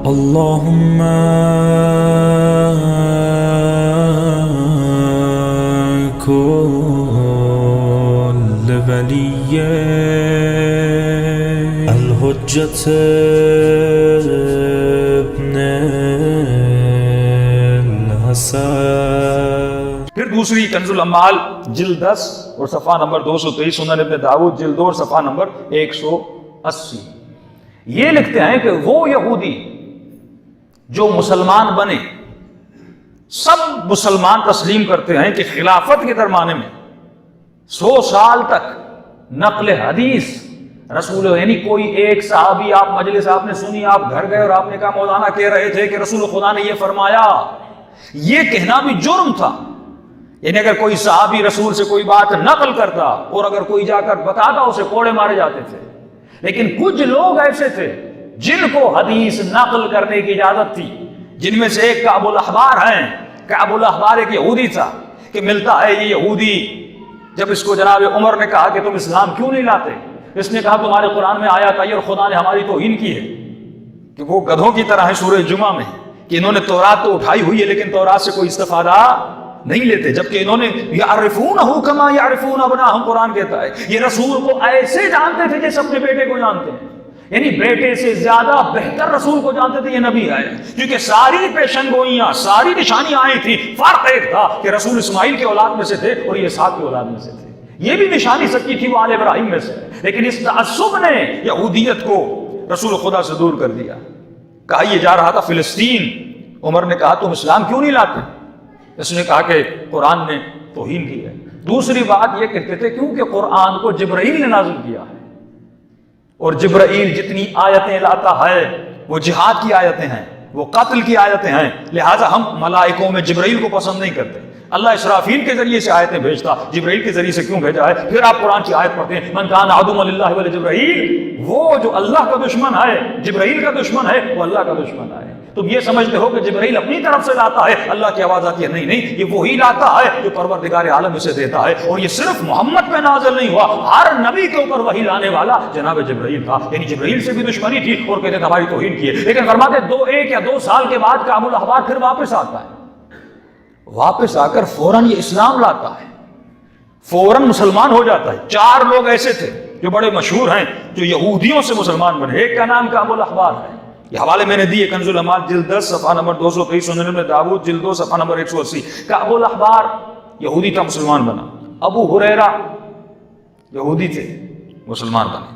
اللهم كل ولي الحجة ابن الحسن۔ پھر دوسری کنز الاموال جلد 10 اور صفحہ نمبر 223، سنن ابن داؤد جلد 2 اور صفحہ نمبر 180۔ یہ لکھتے ہیں کہ وہ یہودی جو مسلمان بنے، سب مسلمان تسلیم کرتے ہیں کہ خلافت کے درمیانے میں 100 سال تک نقل حدیث رسول، یعنی کوئی ایک صحابی آپ مجلس آپ نے سنی، آپ گھر گئے اور آپ نے کہا مولانا کہہ رہے تھے کہ رسول خدا نے یہ فرمایا، یہ کہنا بھی جرم تھا۔ یعنی اگر کوئی صحابی رسول سے کوئی بات نقل کرتا اور اگر کوئی جا کر بتاتا اسے کوڑے مارے جاتے تھے۔ لیکن کچھ لوگ ایسے تھے جن کو حدیث نقل کرنے کی اجازت تھی، جن میں سے ایک کعب الاحبار ہیں۔ کعب الاحبار ایک یہودی تھا کہ ملتا ہے یہ یہودی، جب اس کو جناب عمر نے کہا کہ تم اسلام کیوں نہیں لاتے، اس نے کہا تمہارے قرآن میں آیات آئی اور خدا نے ہماری توہین کی ہے، کہ وہ گدھوں کی طرح ہے سورہ جمعہ میں، کہ انہوں نے تورات تو اٹھائی ہوئی ہے لیکن تورات سے کوئی استفادہ نہیں لیتے، جبکہ انہوں نے یعرفونہ کما یعرفون ابناہم، قرآن کہتا ہے یہ رسول کو ایسے جانتے تھے جیسے اپنے بیٹے کو جانتے ہیں، یعنی بیٹے سے زیادہ بہتر رسول کو جانتے تھے یہ نبی آئے، کیونکہ ساری پیشن گوئیاں ساری نشانیاں آئی تھی، فرق ایک تھا کہ رسول اسماعیل کے اولاد میں سے تھے اور یہ اسحاق کی اولاد میں سے تھے، یہ بھی نشانی سچی تھی وہ آل ابراہیم میں سے، لیکن اس تعصب نے یہودیت کو رسول خدا سے دور کر دیا۔ کہا یہ جا رہا تھا فلسطین، عمر نے کہا تم اسلام کیوں نہیں لاتے، اس نے کہا کہ قرآن نے توہین کی ہے۔ دوسری بات یہ کہتے تھے کیونکہ قرآن کو جبرائیل نے نازل کیا ہے، اور جبرائیل جتنی آیتیں لاتا ہے وہ جہاد کی آیتیں ہیں، وہ قتل کی آیتیں ہیں، لہٰذا ہم ملائکوں میں جبرائیل کو پسند نہیں کرتے۔ اللہ اسرافیل کے ذریعے سے آیتیں بھیجتا، جبرائیل کے ذریعے سے کیوں بھیجا ہے؟ پھر آپ قرآن کی آیت پڑھتے ہیں من کان عدوا للہ ولجبرائیل، وہ جو اللہ کا دشمن ہے، جبرائیل کا دشمن ہے، وہ اللہ کا دشمن ہے۔ تم یہ سمجھتے ہو کہ جبرائیل اپنی طرف سے لاتا ہے، اللہ کی آواز آتی ہے، نہیں نہیں، یہ وہی لاتا ہے جو پروردگار عالم اسے دیتا ہے، اور یہ صرف محمد پہ نازل نہیں ہوا، ہر نبی کے اوپر وہی لانے والا جناب جبرائیل تھا۔ یعنی جبرائیل سے بھی دشمنی تھی اور کہتے تھے ہماری توہین کی ہے، لیکن فرماتے 1 یا 2 سال کے بعد کعب الاحبار پھر واپس آتا ہے، واپس آ کر فوراً یہ اسلام لاتا ہے، فوراً مسلمان ہو جاتا ہے۔ 4 لوگ ایسے تھے جو بڑے مشہور ہیں جو یہودیوں سے مسلمان بنے، ایک کا نام کعب الاحبار ہے، یہ حوالے میں نے دیے کنز الاموال جلد 10 صفحہ نمبر 223، سنن ابن داؤد جلد 2 صفحہ نمبر 180۔ کعب الاحبار یہودی تھا، مسلمان بنا۔ ابو ہریرہ یہودی تھے، مسلمان بنے۔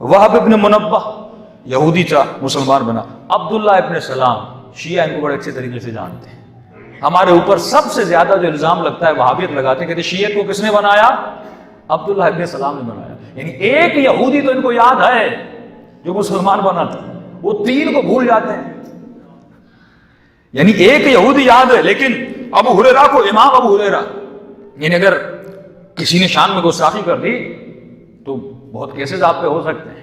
وہب ابن منبہ یہودی تھا، مسلمان بنا۔ عبداللہ ابن سلام، شیعہ ان کو بڑے اچھے طریقے سے جانتے ہیں، ہمارے اوپر سب سے زیادہ جو الزام لگتا ہے وہابیت لگاتے ہیں، کہتے شیعہ کو کس نے بنایا؟ عبداللہ ابن سلام نے بنایا۔ یعنی ایک یہودی تو ان کو یاد ہے جو مسلمان بنا تھا، وہ 3 کو بھول جاتے ہیں۔ یعنی ایک یہودی یاد ہے، لیکن ابو ہریرہ کو امام ابو ہریرہ، یعنی اگر کسی نے شان میں گستاخی کر دی تو بہت کیسز آپ پہ ہو سکتے ہیں۔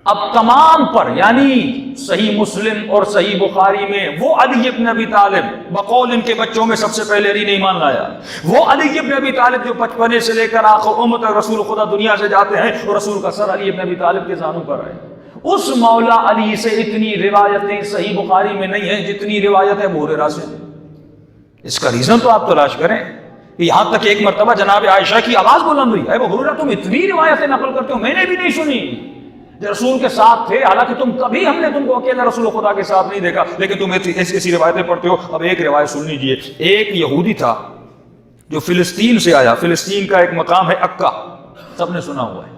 اب تمام پر یعنی صحیح مسلم اور صحیح بخاری میں وہ علی ابن ابی طالب، بقول ان کے بچوں میں سب سے پہلے علی نے ایمان لایا، وہ علی ابن ابی طالب جو 55 سے لے کر آخر عمر تک رسول خدا دنیا سے جاتے ہیں اور رسول کا سر علی ابن ابی طالب کے زانوں پر ہے، اس مولا علی سے اتنی روایتیں صحیح بخاری میں نہیں ہیں جتنی روایت ہے ابو ہریرہ سے۔ اس کا ریزن تو آپ تلاش کریں، یہاں تک ایک مرتبہ جناب عائشہ کی آواز بلند ہوئی، اے ابو ہریرہ تم اتنی روایتیں نقل کرتے ہو، میں نے بھی نہیں سنی، رسول کے ساتھ تھے، حالانکہ ہم نے تم کو اکیلا رسول خدا کے ساتھ نہیں دیکھا، لیکن تم ایسی روایتیں پڑھتے ہو۔ اب ایک روایت سن لیجیے، ایک یہودی تھا جو فلسطین سے آیا، فلسطین کا ایک مقام ہے عکا، سب نے سنا ہوا ہے،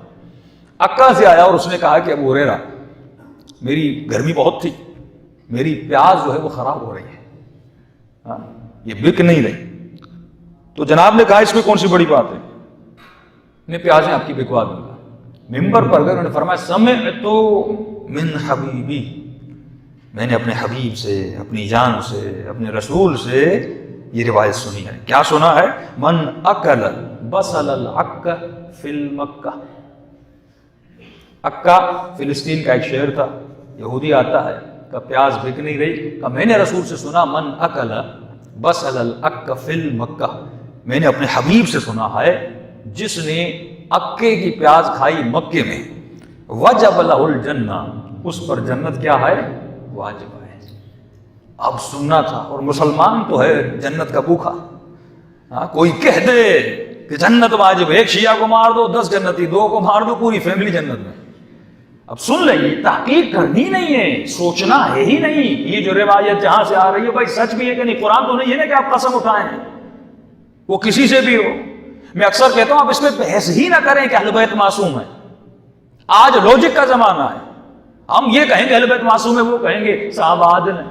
عکا سے آیا اور اس نے کہا کہ ابو ہریرہ میری گرمی بہت تھی، میری پیاز جو ہے وہ خراب ہو رہی ہے، یہ بک نہیں رہی، تو جناب نے کہا اس میں کون سی بڑی بات ہے، میں پیازیں آپ کی بکوا دوں گا۔ ممبر پر گئے، انہوں نے فرمایا سمعت من حبیبی، میں نے اپنے حبیب سے، اپنی جان سے، اپنے رسول سے یہ روایت سنی ہے۔ کیا سنا ہے؟ من اکل بصل العک فی المکہ، عکا فلسطین کا ایک شہر تھا، یہودی آتا ہے کہ پیاز بک نہیں رہی، کہ میں نے رسول سے سنا من اکل بصل العک فی المکہ، میں نے اپنے حبیب سے سنا ہے جس نے عکے کی پیاز کھائی مکے میں، وجب لہ الجنہ، اس پر جنت کیا ہے؟ واجب ہے. اب سننا تھا. اور مسلمان تو ہے جنت کا بھوکا. کوئی کہہ دے کہ جنت واجب ہے، ایک شیعہ کو مار دو 10 جنتی، 2 کو مار دو پوری فیملی جنت میں. اب سن لیں، تحقیق کرنی نہیں ہے، سوچنا ہے ہی نہیں. یہ جو روایت جہاں سے آ رہی ہے بھائی سچ بھی ہے کہ نہیں. قرآن تو نہیں ہے نا کہ آپ قسم اٹھائیں، وہ کسی سے بھی ہو. میں اکثر کہتا ہوں آپ اس پہ بحث ہی نہ کریں کہ اہل بیت معصوم ہے. آج لوجک کا زمانہ ہے. ہم یہ کہیں گے اہل بیت معصوم ہے، وہ کہیں گے صحابہ عادل ہیں.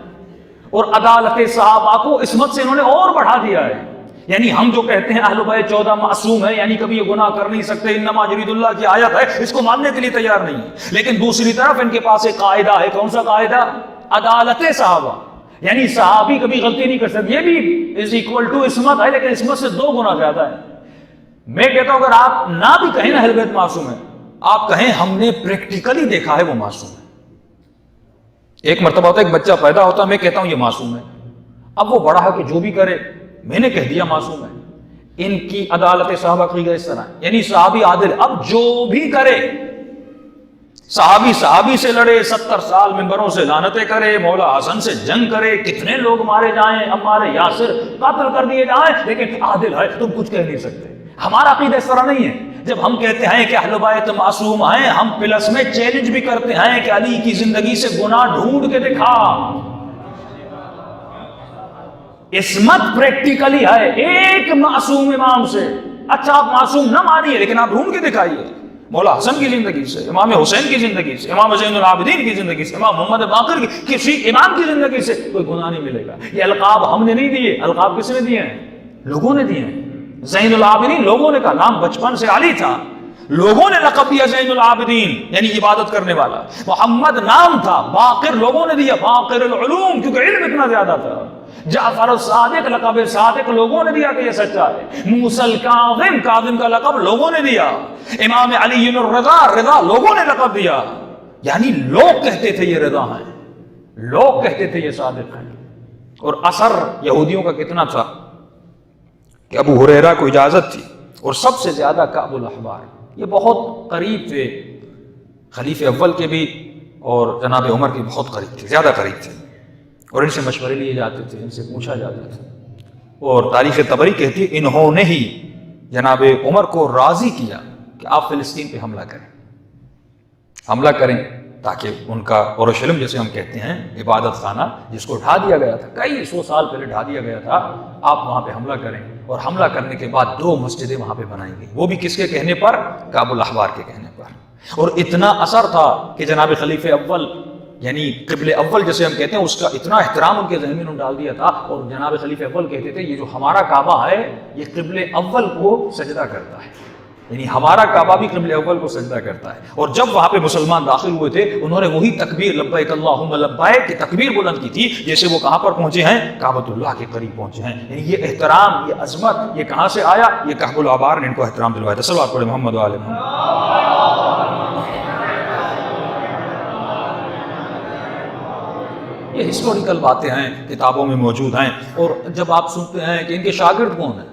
اور عدالت صحابہ کو عصمت سے انہوں نے اور بڑھا دیا ہے. یعنی ہم جو کہتے ہیں اہل بیت 14 معصوم ہے، یعنی کبھی یہ گناہ کر نہیں سکتے، انما یرید اللہ کی آیت ہے، اس کو ماننے کے لیے تیار نہیں ہے. لیکن دوسری طرف ان کے پاس ایک قاعدہ ہے. کون سا قاعدہ؟ عدالت صحابہ. یعنی صحابی کبھی غلطی نہیں کر سکتے. یہ بھی از اکول ٹو عصمت ہے، لیکن عصمت سے 2 گنا زیادہ ہے. میں کہتا ہوں اگر آپ نہ بھی کہیں نا اہل بیت معصوم ہے، آپ کہیں ہم نے پریکٹیکلی دیکھا ہے وہ معصوم ہے. ایک مرتبہ ہوتا ہے ایک بچہ پیدا ہوتا ہے، میں کہتا ہوں یہ معصوم ہے. اب وہ بڑا ہے کہ جو بھی کرے، میں نے کہہ دیا معصوم ہے. ان کی عدالت صحابہ کی گئی اس طرح، یعنی صحابی عادل. اب جو بھی کرے، صحابی سے لڑے، 70 سال ممبروں سے لعنتیں کرے، مولا حسن سے جنگ کرے، کتنے لوگ مارے جائیں، عمار یاسر قتل کر دیے جائیں، لیکن عادل ہے، تم کچھ کہہ نہیں سکتے. ہمارا عقیدہ اس طرح نہیں ہے. جب ہم کہتے ہیں کہ اہل بیت معصوم ہیں، ہم پلس میں چیلنج بھی کرتے ہیں کہ علی کی زندگی سے گناہ ڈھونڈ کے دکھا. عصمت پریکٹیکلی ہے ایک معصوم امام سے. اچھا آپ معصوم نہ مانیے، لیکن آپ ڈھونڈ کے دکھائیے. مولا حسن کی زندگی سے، امام حسین کی زندگی سے، امام زین العابدین کی زندگی سے، امام محمد باقر کی، کسی امام کی زندگی سے کوئی گناہ نہیں ملے گا. یہ القاب ہم نے نہیں دیے، القاب کس نے دیے ہیں؟ لوگوں نے دیے ہیں. زین العابدین لوگوں نے کہا، نام بچپن سے علی تھا، لوگوں نے لقب دیا زین العابدین یعنی عبادت کرنے والا. محمد نام تھا، باقر لوگوں نے دیا، باقر العلوم، کیونکہ علم اتنا زیادہ تھا. جعفر الصادق لقب صادق لوگوں نے دیا کہ یہ سچا ہے. موسیٰ الکاظم، کاظم کا لقب لوگوں نے دیا. امام علی الرضا، رضا لوگوں نے لقب دیا. یعنی لوگ کہتے تھے یہ رضا ہیں، لوگ کہتے تھے یہ صادق ہیں. اور اثر یہودیوں کا کتنا تھا کہ ابو ہریرہ کو اجازت تھی، اور سب سے زیادہ کعب الاحبار، یہ بہت قریب تھے خلیفہ اول کے بھی، اور جناب عمر کے بہت قریب تھے، زیادہ قریب تھے. اور ان سے مشورے لیے جاتے تھے، ان سے پوچھا جاتا تھا. اور تاریخ طبری کہتی ہے انہوں نے ہی جناب عمر کو راضی کیا کہ آپ فلسطین پہ حملہ کریں تاکہ ان کا اورشلیم جسے ہم کہتے ہیں عبادت خانہ جس کو ڈھا دیا گیا تھا، کئی 100 سال پہلے ڈھا دیا گیا تھا، آپ وہاں پہ حملہ کریں. اور حملہ کرنے کے بعد 2 مسجدیں وہاں پہ بنائیں گی. وہ بھی کس کے کہنے پر؟ کعب الاحبار کے کہنے پر. اور اتنا اثر تھا کہ جناب خلیفہ اول یعنی قبل اول جسے ہم کہتے ہیں، اس کا اتنا احترام ان کے ذہن میں ڈال دیا تھا. اور جناب خلیفہ اول کہتے تھے یہ جو ہمارا کعبہ ہے یہ قبل اول کو سجدہ کرتا ہے، یعنی ہمارا کعبہ بھی قبل اول کو سجدہ کرتا ہے. اور جب وہاں پہ مسلمان داخل ہوئے تھے، انہوں نے وہی تکبیر لبیک اللہم لبیک کی تکبیر بلند کی تھی جیسے وہ کہاں پر پہنچے ہیں؟ کعبۃ اللہ کے قریب پہنچے ہیں. یعنی یہ احترام، یہ عظمت، یہ کہاں سے آیا؟ یہ کعب الاحبار نے ان کو احترام دلوایا تھا. صلوات پڑھیں محمد و آل محمد. یہ ہسٹوریکل باتیں ہیں، کتابوں میں موجود ہیں. اور جب آپ سنتے ہیں کہ ان کے شاگرد کون ہیں،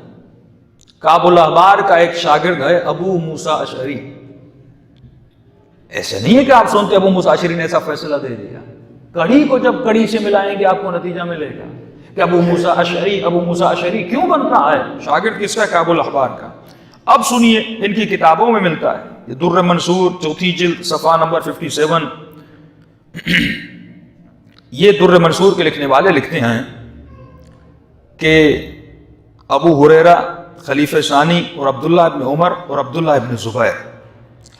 کعب الاحبار کا ایک شاگرد ہے ابو موسیٰ اشعری. ایسے نہیں ہے کہ آپ سنتے ابو موسیٰ اشعری نے ایسا فیصلہ دے دیا. کڑی کو جب کڑی سے ملائیں گے آپ کو نتیجہ ملے گا کہ ابو موسیٰ اشعری کیوں بنتا ہے؟ شاگرد کس کا؟ کعب الاحبار کا. اب سنیے ان کی کتابوں میں ملتا ہے. یہ در منصور 4 جلد صفحہ نمبر 57. یہ در منصور کے لکھنے والے لکھتے ہیں کہ ابو ہریرہ، خلیفہ ثانی اور عبداللہ ابن عمر اور عبداللہ ابن زبیر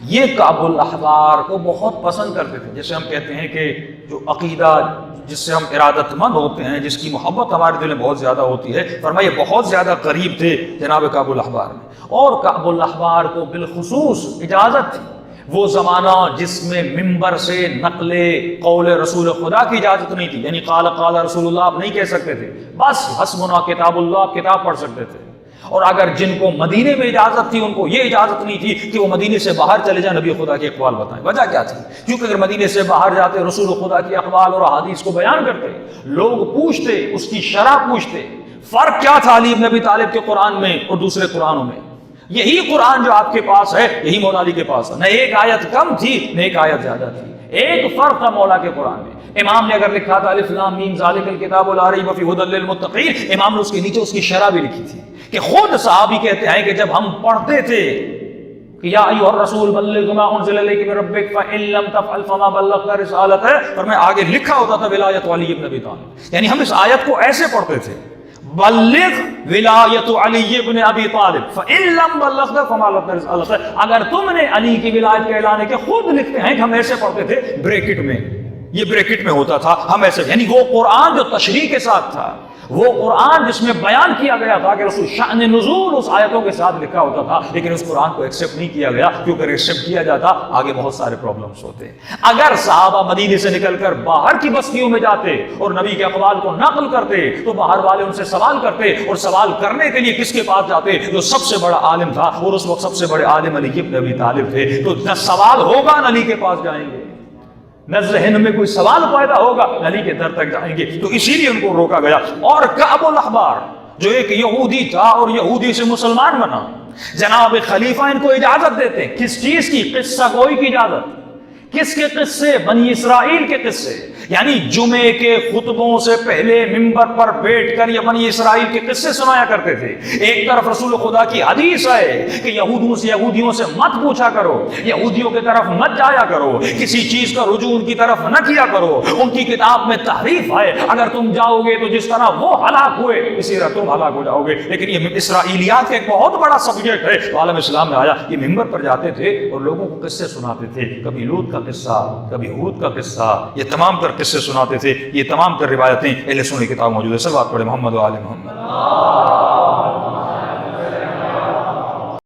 یہ کعب الاحبار کو بہت پسند کرتے تھے. جیسے ہم کہتے ہیں کہ جو عقیدہ جس سے ہم ارادت مند ہوتے ہیں، جس کی محبت ہمارے دل میں بہت زیادہ ہوتی ہے، فرمایا بہت زیادہ قریب تھے جناب کعب الاحبار میں. اور کعب الاحبار کو بالخصوص اجازت تھی. وہ زمانہ جس میں ممبر سے نقل قول رسول خدا کی اجازت نہیں تھی، یعنی قال رسول اللہ آپ نہیں کہہ سکتے تھے، بس حسبنا کتاب اللہ آپ کتاب پڑھ سکتے تھے. اور اگر جن کو مدینے میں اجازت تھی ان کو یہ اجازت نہیں تھی کہ وہ مدینے سے باہر چلے جائیں نبی خدا کے اقوال بتائیں. وجہ کیا تھی؟ کیونکہ اگر مدینے سے باہر جاتے رسول خدا کے اقوال اور احادیث کو بیان کرتے، لوگ پوچھتے، اس کی شرح پوچھتے. فرق کیا تھا علی بن ابی طالب کے قرآن میں اور دوسرے قرآنوں میں؟ یہی قرآن جو آپ کے پاس ہے یہی مولا علی کے پاس ہے. نہ ایک آیت کم تھی نہ ایک آیت زیادہ تھی. ایک فرق تھا مولا کے قرآن میں. امام نے اگر لکھا تھا الف لام میم ذالک الکتاب لا ریب فیہ ھدی للمتقین، امام نے اس کے نیچے اس کی شرح بھی لکھی تھی کہ خود صحابی کہتے ہیں کہ جب ہم پڑھتے تھے کہ یا ایھا الرسول بلغ ما انزل الیک من ربک فان لم تفعل فما بلغت رسالتہ، اور میں آگے لکھا ہوتا تھا ولایت علی بن ابی طالب. یعنی ہم اس آیت کو ایسے پڑھتے تھے بلغ ولایت علی بن ابی طالب فان لم بلغت فما بلغت رسالتہ. اگر تم نے علی کی ولایت کا اعلان کیا، خود لکھتے ہیں کہ ہم ایسے پڑھتے تھے بریکٹ میں، یہ بریکٹ میں ہوتا تھا ہم ایسے. یعنی وہ قرآن جو تشریح کے ساتھ تھا، وہ قرآن جس میں بیان کیا گیا تھا کہ رسول شأن نزول اس آیتوں کے ساتھ لکھا ہوتا تھا، لیکن اس قرآن کو ایکسیپٹ نہیں کیا گیا، کیونکہ ایکسیپٹ کیا جاتا آگے بہت سارے پرابلمز ہوتے. اگر صحابہ مدینے سے نکل کر باہر کی بستیوں میں جاتے اور نبی کے اقوال کو نقل کرتے تو باہر والے ان سے سوال کرتے، اور سوال کرنے کے لیے کس کے پاس جاتے؟ جو سب سے بڑا عالم تھا، اور اس وقت سب سے بڑے عالم علی بن ابی طالب تھے. تو نہ سوال ہوگا نہ علی کے پاس جائیں گے، نہ ذہن میں کوئی سوال پیدا ہوگا علی کے در تک جائیں گے. تو اسی لیے ان کو روکا گیا. اور کعب الاحبار جو ایک یہودی تھا اور یہودی سے مسلمان بنا، جناب خلیفہ ان کو اجازت دیتے ہیں. کس چیز کی؟ قصہ گوئی کی اجازت. کس کے قصے؟ بنی اسرائیل کے قصے. یعنی جمعے کے خطبوں سے پہلے ممبر پر بیٹھ کر یہ بنی اسرائیل کے قصے سنایا کرتے تھے. ایک طرف رسول خدا کی حدیث ہے کہ یہودیوں سے مت پوچھا کرو، یہودیوں کی طرف مت جایا کرو، کسی چیز کا رجوع ان کی طرف نہ کیا کرو، ان کی کتاب میں تحریف ہے، اگر تم جاؤ گے تو جس طرح وہ ہلاک ہوئے اسی طرح تم ہلاک ہو جاؤ گے. لیکن یہ اسرائیلیات کا ایک بہت بڑا سبجیکٹ ہے. عالم اسلام میں آیا، یہ ممبر پر جاتے تھے اور لوگوں کو قصے سناتے تھے، کبھی لوط کا قصہ، کبھی ہود کا قصہ، یہ تمام تر قصے سناتے تھے. یہ تمام تر روایتیں اہل سنت کی کتاب موجود ہے. سب بات پڑھے محمد و آل محمد.